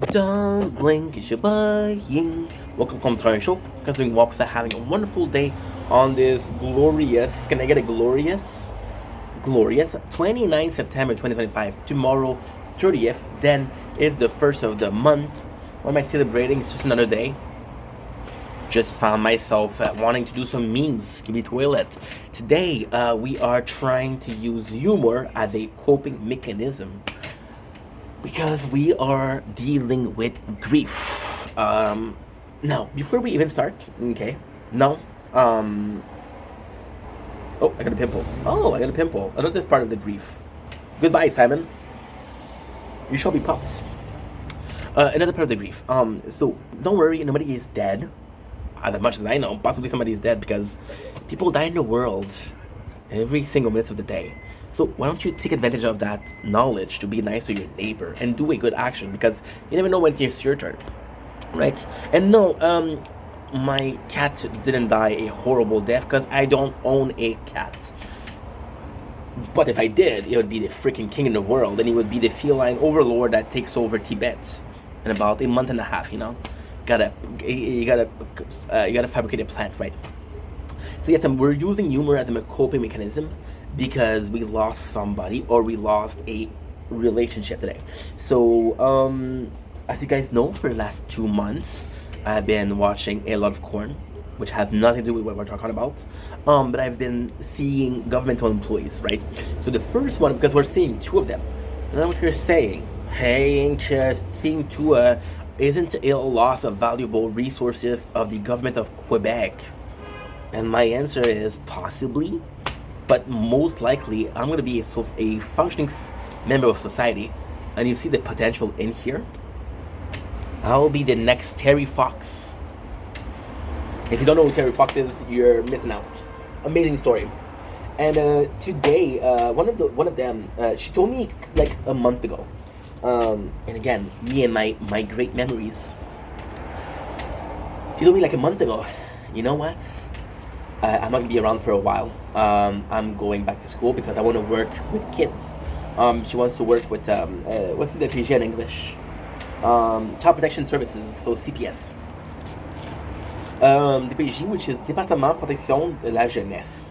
Don't blink, it's your boy Ying. Welcome to Commentary Show. Continuing walks are having a wonderful day on this glorious, can I get a glorious 29 September 2025. Tomorrow, 30th, then is the first of the month. What am I celebrating? It's just another day. Just found myself wanting to do some memes. Give me toilet. Today, we are trying to use humor as a coping mechanism because we are dealing with grief. Now, before we even start, okay, no, oh, I got a pimple. Oh, I got a pimple. Another part of the grief. Goodbye, Simon. You shall be popped. Another part of the grief. So don't worry, nobody is dead. As much as I know, possibly somebody is dead because people die in the world every single minute of the day. So why don't you take advantage of that knowledge to be nice to your neighbor and do a good action, because you never know when it's your turn, right? And no, my cat didn't die a horrible death because I don't own a cat. But if I did, it would be the freaking king in the world, and he would be the feline overlord that takes over Tibet in about a month and a half. You gotta fabricate a plant, right? So yes, we're using humor as a coping mechanism because we lost somebody or we lost a relationship today. So as you guys know, for the last 2 months, I've been watching a lot of corn, which has nothing to do with what we're talking about. But I've been seeing governmental employees, right? So the first one, because we're seeing two of them, and then what you're saying, hey, just seeing two, isn't a loss of valuable resources of the government of Quebec? And my answer is possibly, but most likely I'm going to be a functioning member of society, and you see the potential in here. I'll be the next Terry Fox. If you don't know who Terry Fox is, you're missing out. Amazing story. And today, one of them, she told me like a month ago. And again, me and my great memories. She told me like a month ago, you know what? I'm not gonna be around for a while. I'm going back to school because I want to work with kids. She wants to work with what's the DPJ in English? Child Protection Services, so CPS. DPJ, which is Département Protection de la Jeunesse,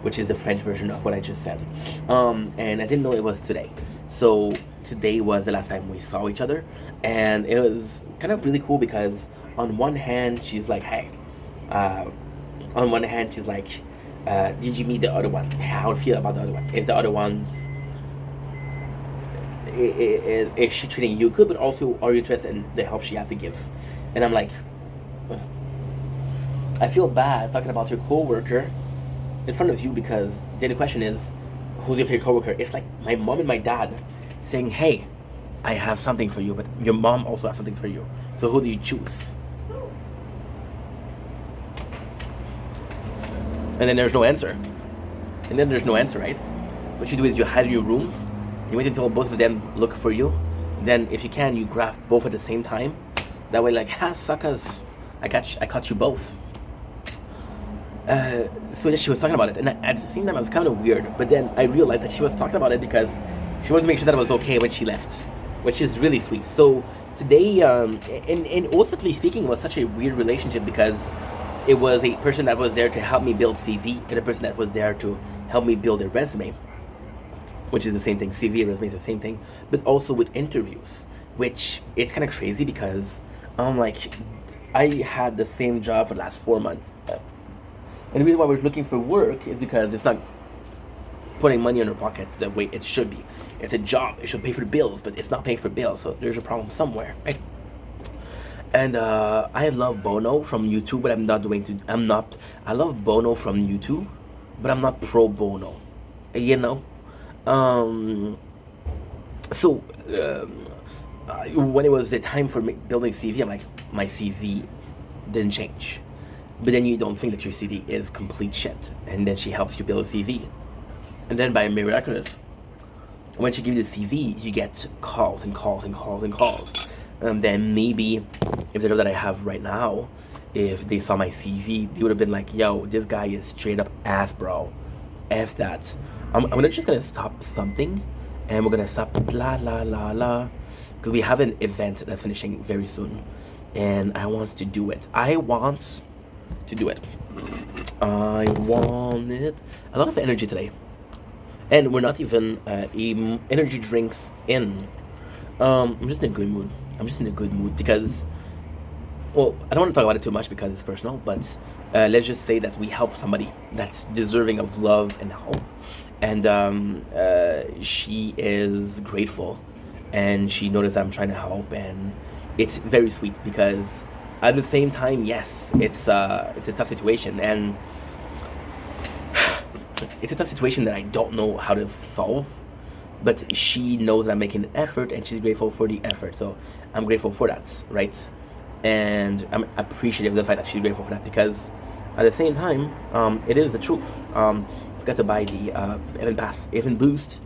which is the French version of what I just said. And I didn't know it was today. So today was the last time we saw each other, and it was kind of really cool because on one hand she's like, hey, on one hand she's like, did you meet the other one? How do you feel about the other one? Is the other one's is she treating you good, but also are you interested in the help she has to give? And I'm like, I feel bad talking about your coworker in front of you, because then the question is, who's your favorite coworker? It's like my mom and my dad saying, hey, I have something for you, but your mom also has something for you. So who do you choose? And then there's no answer. Right? What you do is you hide in your room, you wait until both of them look for you. Then if you can, you grab both at the same time. That way, like, ha, suckers, I caught you both. So then she was talking about it, and at the same time, it was kind of weird. But then I realized that she was talking about it because she wanted to make sure that it was okay when she left, which is really sweet. So today, and ultimately speaking, it was such a weird relationship because it was a person that was there to help me build CV and a person that was there to help me build a resume, which is the same thing. CV and resume is the same thing, but also with interviews, which it's kind of crazy because like, I had the same job for the last 4 months. And the reason why we're looking for work is because it's not putting money in our pockets the way it should be. It's a job. It should pay for the bills, but it's not paying for bills. So there's a problem somewhere, right? And I love Bono from YouTube, but I love Bono from YouTube, but I'm not pro Bono. You know? So when it was the time for building CV, I'm like, my CV didn't change. But then you don't think that your CV is complete shit. And then she helps you build a CV. And then by miraculous, when she gives you the CV, you get calls and calls and calls and calls. Then maybe, if they know that I have right now, if they saw my CV, they would have been like, yo, this guy is straight up ass, bro. F that. I'm just gonna stop something, and we're gonna stop la la la la. because we have an event that's finishing very soon, and I want to do it. I want to do it. I wanted a lot of energy today, and we're not even energy drinks in. I'm just in a good mood. I'm just in a good mood because, well, I don't want to talk about it too much because it's personal, but let's just say that we help somebody that's deserving of love and help, and she is grateful, and she noticed that I'm trying to help, and it's very sweet because at the same time, yes, it's a tough situation, and it's a tough situation that I don't know how to solve, but she knows that I'm making an effort, and she's grateful for the effort. So I'm grateful for that, right? And I'm appreciative of the fact that she's grateful for that because at the same time, it is the truth. Forgot to buy the Evan Pass, Evan Boost,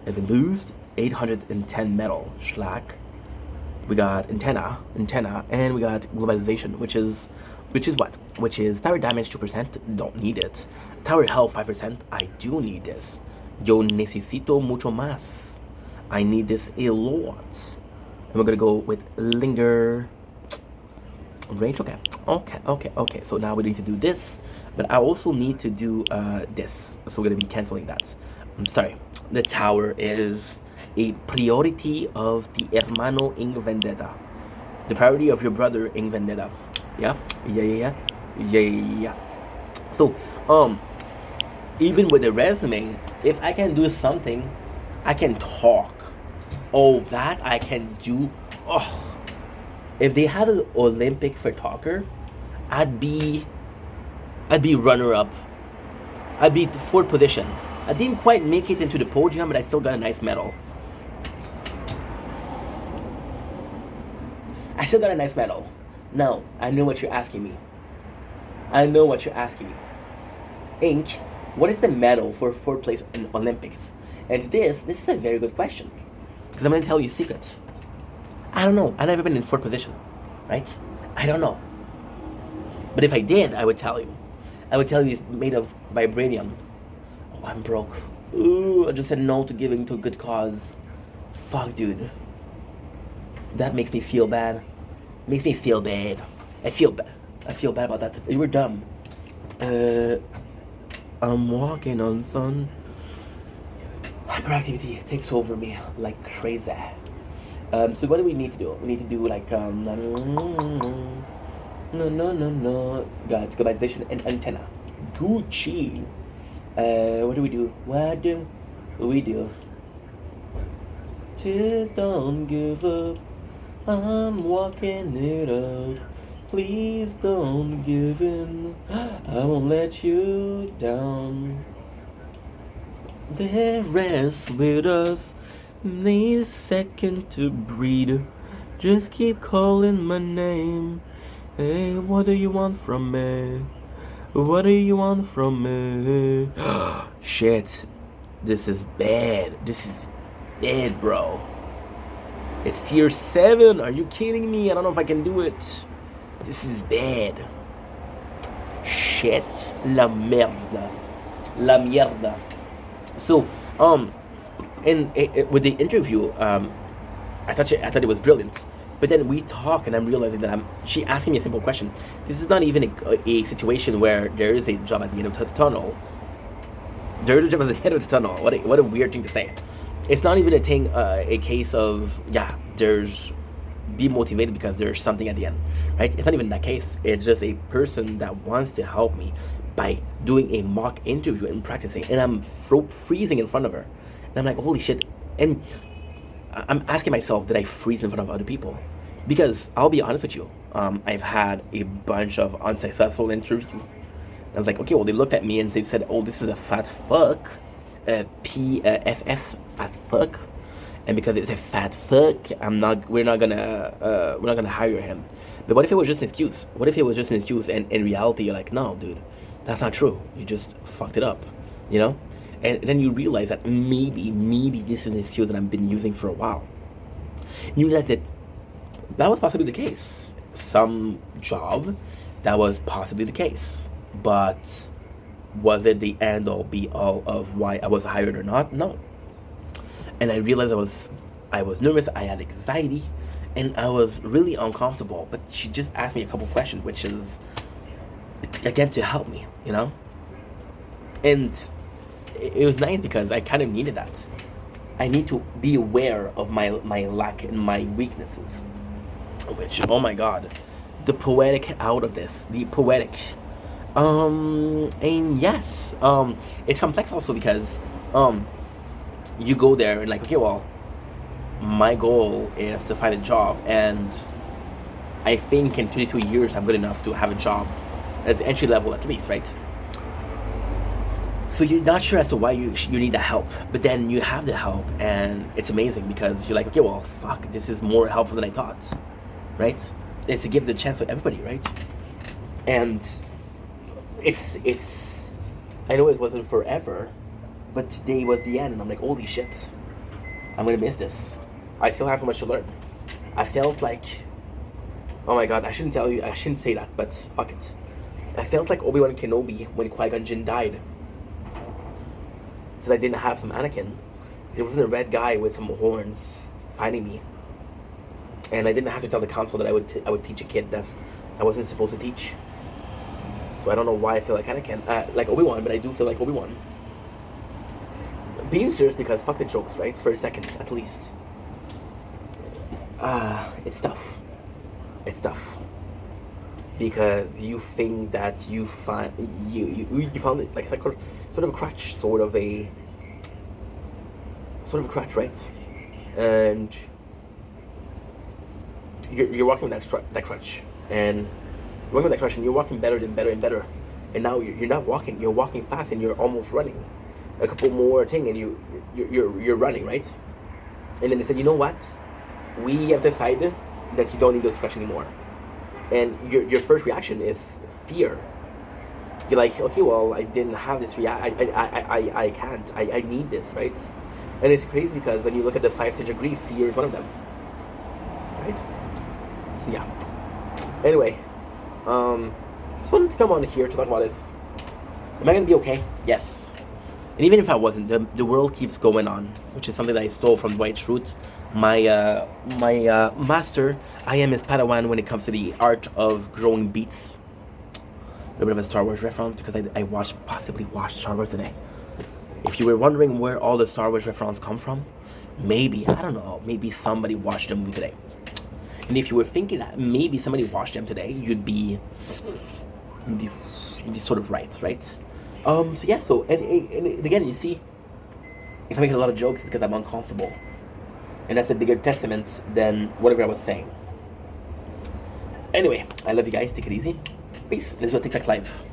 810 metal Schlack. We got antenna, and we got globalization, which is what? Which is tower damage 2%. Don't need it. Tower health 5%. I do need this. Yo necesito mucho más. I need this a lot. And we're gonna go with linger range. Okay. So now we need to do this, but I also need to do this. So we're gonna be canceling that. I'm sorry. The tower is a priority of the hermano in vendetta. The priority of your brother in vendetta. Yeah. So even with the resume, if I can do something, I can talk. Oh, that I can do. Oh, if they had an Olympic for talker, I'd be runner up. I'd be fourth position. I didn't quite make it into the podium, but I still got a nice medal. Now, I know what you're asking me. Ink, what is the medal for fourth place in Olympics? And this is a very good question. Because I'm going to tell you secrets. I don't know. I've never been in fourth position. Right? I don't know. But if I did, I would tell you. It's made of vibranium. Oh, I'm broke. Ooh, I just said no to giving to a good cause. Fuck, dude. That makes me feel bad. I feel bad about that. You were dumb. I'm walking on sun. Hyperactivity takes over me like crazy. So what do we need to do? We need to do like no. Got globalization and antenna. Gucci. What do we do? Don't give up. I'm walking it up. Please don't give in. I won't let you down. The rest with us. Need a second to breathe. Just keep calling my name. Hey, what do you want from me? Shit. This is bad, bro. It's tier 7. Are you kidding me? I don't know if I can do it. This is bad. Shit. La mierda. So, with the interview, I thought it was brilliant. But then we talk, and I'm realizing that she asking me a simple question. This is not even a situation where there is a job at the end of the tunnel. There is a job at the end of the tunnel. What a weird thing to say. It's not even a case of, there's be motivated because there's something at the end, right? It's not even that case. It's just a person that wants to help me by doing a mock interview and practicing, and I'm freezing in front of her, and I'm like, holy shit. And I'm asking myself, did I freeze in front of other people? Because I'll be honest with you, I've had a bunch of unsuccessful interviews. I was like, okay, well, they looked at me and they said, oh, this is a fat fuck, PFF, fat fuck, and because it's a fat fuck, we're not gonna hire him. But what if it was just an excuse? And in reality, you're like, no, dude, that's not true. You just fucked it up, you know? And then you realize that maybe this is an excuse that I've been using for a while. And you realize that was possibly the case. Some job, that was possibly the case. But was it the end all be all of why I was hired or not? No. And I realized I was I was nervous, I had anxiety, and I was really uncomfortable. But she just asked me a couple questions, which is, again, to help me, you know? And it was nice because I kind of needed that. I need to be aware of my lack and my weaknesses. Which, oh my god, the poetic out of this, the poetic. And yes, it's complex also because, you go there and like, okay, well, my goal is to find a job, and I think in 22 years I'm good enough to have a job as entry level at least, right? So you're not sure as to why you need the help, but then you have the help, and it's amazing because you're like, okay, well, fuck, this is more helpful than I thought, right? It's to give the chance to everybody, right? And it's I know it wasn't forever, but today was the end, and I'm like, holy shit, I'm gonna miss this. I still have so much to learn. I felt like, oh my god, I shouldn't say that, but fuck it. I felt like Obi-Wan Kenobi when Qui-Gon Jinn died. Since I didn't have some Anakin, there wasn't a red guy with some horns fighting me, and I didn't have to tell the council that I would teach a kid that I wasn't supposed to teach. So I don't know why I feel like Anakin, like Obi-Wan, but I do feel like Obi-Wan. Being serious because fuck the jokes, right? For a second, at least. It's tough. It's tough. Because you think that you found it like sort of a crutch, sort of a crutch, right? And you're walking with that crutch, and you're walking with that crutch, and you're walking better and better, and now you're not walking, you're walking fast, and you're almost running. A couple more thing, and you're running, right? And then they said, you know what? We have decided that you don't need this crutch anymore. And your first reaction is fear. You're like, okay, well, I didn't have this I can't. I need this, right? And it's crazy because when you look at the 5 stages of grief, fear is one of them, right? So yeah. Anyway, just wanted to come on here to talk about this. Am I gonna be okay? Yes. And even if I wasn't, the world keeps going on, which is something that I stole from Dwight Schrute, my master. I am his Padawan when it comes to the art of growing beets. A little bit of a Star Wars reference because I possibly watched Star Wars today. If you were wondering where all the Star Wars references come from, maybe, I don't know, maybe somebody watched the movie today. And if you were thinking that maybe somebody watched them today, you'd be sort of right? So yeah, so, and again, you see, if I make a lot of jokes, it's because I'm uncomfortable. And that's a bigger testament than whatever I was saying. Anyway, I love you guys, take it easy. Peace, let's go TikTok live.